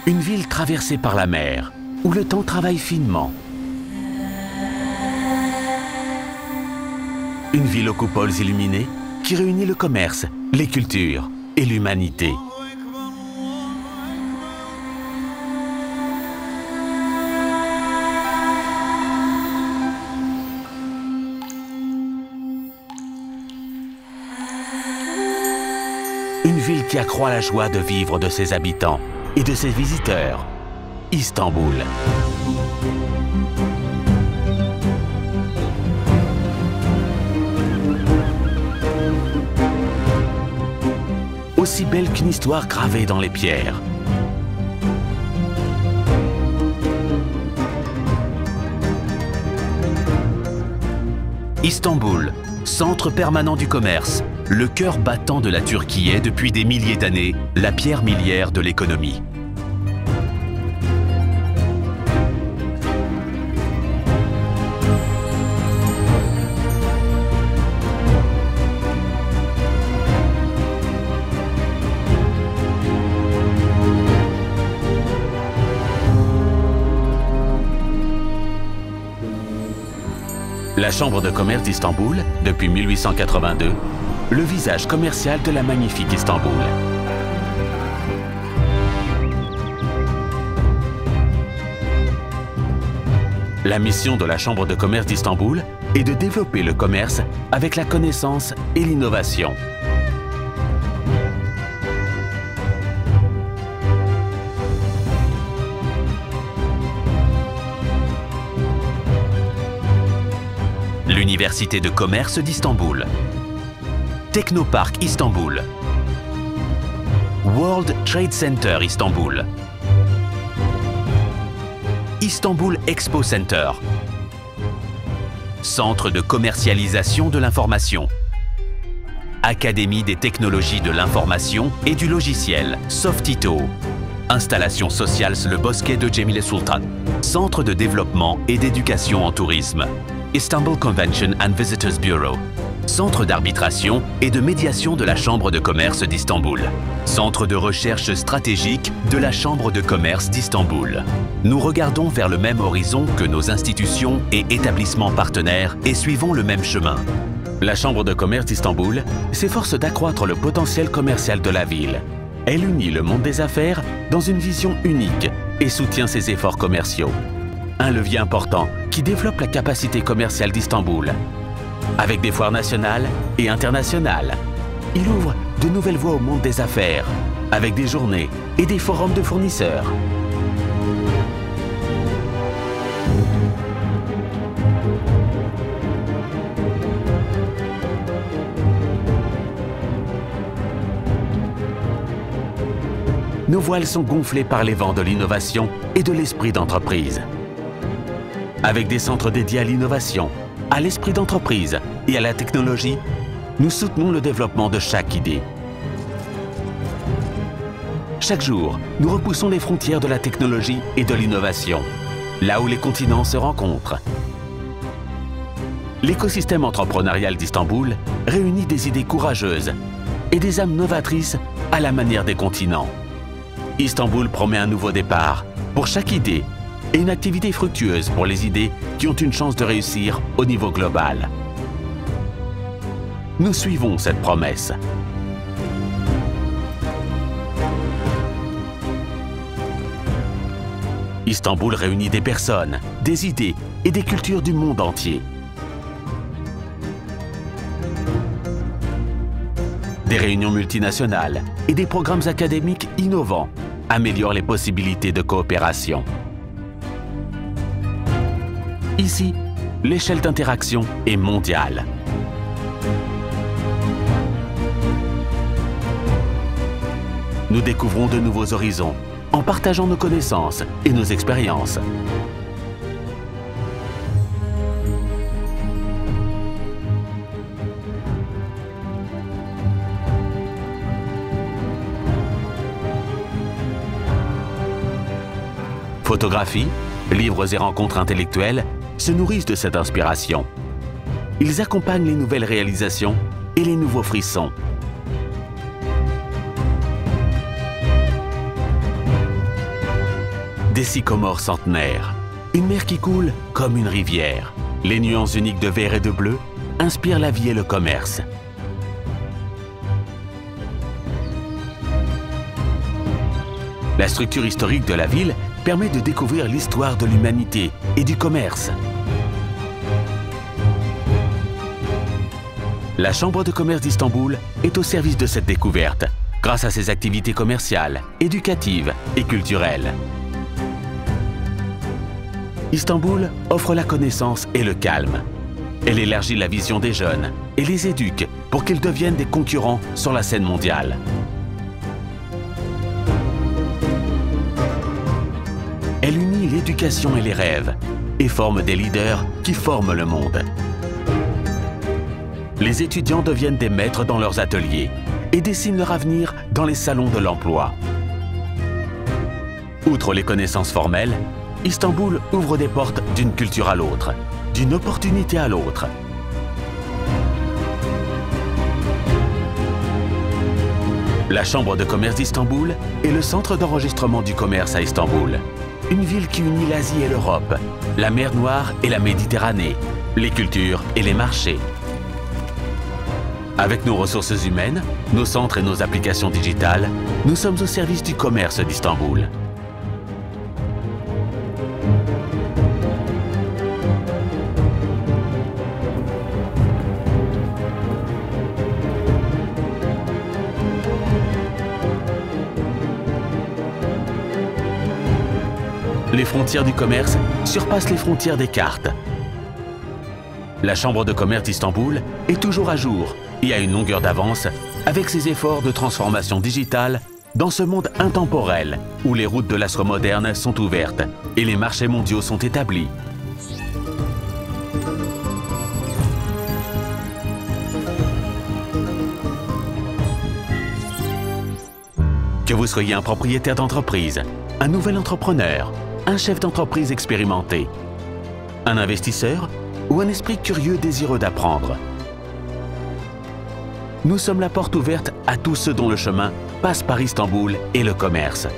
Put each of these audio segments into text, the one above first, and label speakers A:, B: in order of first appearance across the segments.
A: Une ville traversée par la mer, où le temps travaille finement. Une ville aux coupoles illuminées qui réunit le commerce, les cultures et l'humanité. Une ville qui accroît la joie de vivre de ses habitants et de ses visiteurs. Istanbul. Aussi belle qu'une histoire gravée dans les pierres. Istanbul, centre permanent du commerce, le cœur battant de la Turquie est, depuis des milliers d'années, la pierre miliaire de l'économie. La Chambre de commerce d'Istanbul, depuis 1882, le visage commercial de la magnifique Istanbul. La mission de la Chambre de commerce d'Istanbul est de développer le commerce avec la connaissance et l'innovation. L'Université de commerce d'Istanbul, Technopark Istanbul, World Trade Center Istanbul, Istanbul Expo Center, Centre de commercialisation de l'information, Académie des technologies de l'information et du logiciel, Softito, Installation sociale Le Bosquet de Cemile Sultan, Centre de développement et d'éducation en tourisme, Istanbul Convention and Visitors Bureau, Centre d'arbitration et de médiation de la Chambre de commerce d'Istanbul, Centre de recherche stratégique de la Chambre de commerce d'Istanbul. Nous regardons vers le même horizon que nos institutions et établissements partenaires et suivons le même chemin. La Chambre de commerce d'Istanbul s'efforce d'accroître le potentiel commercial de la ville. Elle unit le monde des affaires dans une vision unique et soutient ses efforts commerciaux. Un levier important qui développe la capacité commerciale d'Istanbul. Avec des foires nationales et internationales, il ouvre de nouvelles voies au monde des affaires, avec des journées et des forums de fournisseurs. Nos voiles sont gonflées par les vents de l'innovation et de l'esprit d'entreprise. Avec des centres dédiés à l'innovation, à l'esprit d'entreprise et à la technologie, nous soutenons le développement de chaque idée. Chaque jour, nous repoussons les frontières de la technologie et de l'innovation, là où les continents se rencontrent. L'écosystème entrepreneurial d'Istanbul réunit des idées courageuses et des âmes novatrices à la manière des continents. Istanbul promet un nouveau départ pour chaque idée et une activité fructueuse pour les idées qui ont une chance de réussir au niveau global. Nous suivons cette promesse. Istanbul réunit des personnes, des idées et des cultures du monde entier. Des réunions multinationales et des programmes académiques innovants améliorent les possibilités de coopération. Ici, l'échelle d'interaction est mondiale. Nous découvrons de nouveaux horizons en partageant nos connaissances et nos expériences. Photographies, livres et rencontres intellectuelles se nourrissent de cette inspiration. Ils accompagnent les nouvelles réalisations et les nouveaux frissons. des sycomores centenaires, une mer qui coule comme une rivière. Les nuances uniques de vert et de bleu inspirent la vie et le commerce. La structure historique de la ville permet de découvrir l'histoire de l'humanité et du commerce. La Chambre de commerce d'Istanbul est au service de cette découverte, grâce à ses activités commerciales, éducatives et culturelles. Istanbul offre la connaissance et le calme. Elle élargit la vision des jeunes et les éduque pour qu'ils deviennent des concurrents sur la scène mondiale. Elle unit l'éducation et les rêves et forme des leaders qui forment le monde. Les étudiants deviennent des maîtres dans leurs ateliers et dessinent leur avenir dans les salons de l'emploi. Outre les connaissances formelles, Istanbul ouvre des portes d'une culture à l'autre, d'une opportunité à l'autre. La Chambre de commerce d'Istanbul est le centre d'enregistrement du commerce à Istanbul. Une ville qui unit l'Asie et l'Europe, la mer Noire et la Méditerranée, les cultures et les marchés. Avec nos ressources humaines, nos centres et nos applications digitales, nous sommes au service du commerce d'Istanbul. Les frontières du commerce surpassent les frontières des cartes. La Chambre de commerce d'Istanbul est toujours à jour et a une longueur d'avance avec ses efforts de transformation digitale dans ce monde intemporel où les routes de l'astre moderne sont ouvertes et les marchés mondiaux sont établis. Que vous soyez un propriétaire d'entreprise, un nouvel entrepreneur, un chef d'entreprise expérimenté, un investisseur ou un esprit curieux désireux d'apprendre. Nous sommes la porte ouverte à tous ceux dont le chemin passe par Istanbul et le commerce.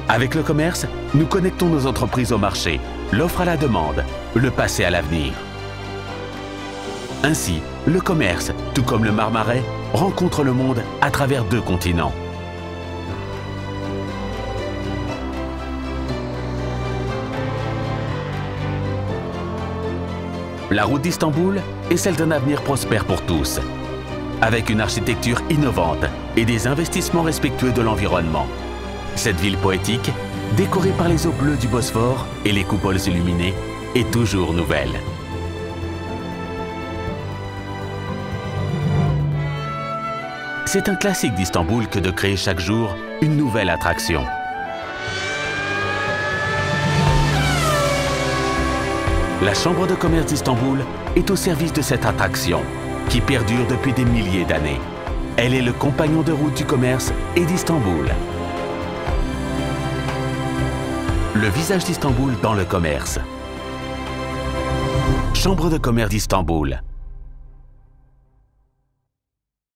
A: Avec le commerce, nous connectons nos entreprises au marché, l'offre à la demande, le passé à l'avenir. Ainsi, le commerce, tout comme le Marmarais, rencontre le monde à travers 2 continents. La route d'Istanbul est celle d'un avenir prospère pour tous, avec une architecture innovante et des investissements respectueux de l'environnement. Cette ville poétique, décorée par les eaux bleues du Bosphore et les coupoles illuminées, est toujours nouvelle. C'est un classique d'Istanbul que de créer chaque jour une nouvelle attraction. La Chambre de commerce d'Istanbul est au service de cette attraction, qui perdure depuis des milliers d'années. Elle est le compagnon de route du commerce et d'Istanbul. Le visage d'Istanbul dans le commerce. Chambre de commerce d'Istanbul.